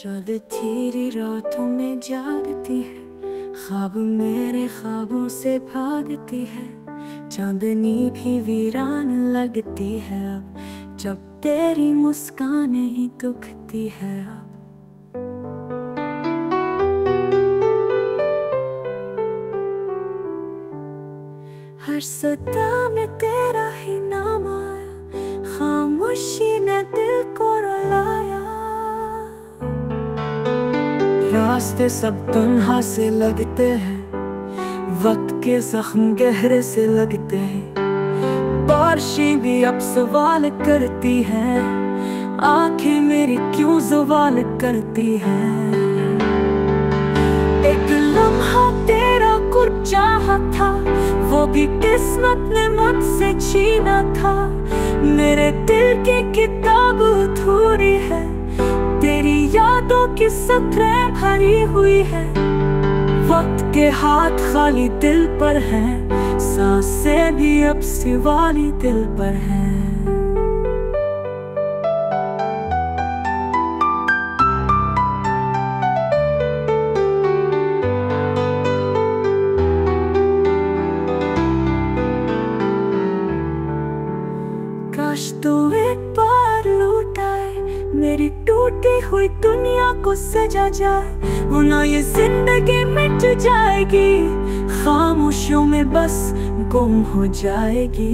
चाँद तेरी रातों में जागती है, ख्वाब मेरे ख्वाबों से भागती है। चांदनी भी वीरान लगती है अब, जब तेरी मुस्कान ही दुखती है अब। हर सदा में तेरा ही नाम आया, खामोशी ने दिल को रुलाया। रास्ते सब तन्हा से लगते हैं, वक्त के जख्म गहरे से लगते हैं। बारिशें भी अब सवाल करती हैं, आंखें मेरी क्यों सवाल करती हैं। एक लम्हा तेरा कुछ चाहा था, वो भी किस्मत ने मुझसे छीना था। मेरे दिल की किताब अधूरी है, तेरी यादों की सतरें भरी हुई है। वक्त के हाथ खाली दिल पर हैं, सांसें भी अब सिवाली दिल पर हैं। काश तू एक बार लौट आए, मेरी टूटी हुई दुनिया को सजा जाए। वरना ये जिंदगी मिट जाएगी, खामोशियों में बस गुम हो जाएगी।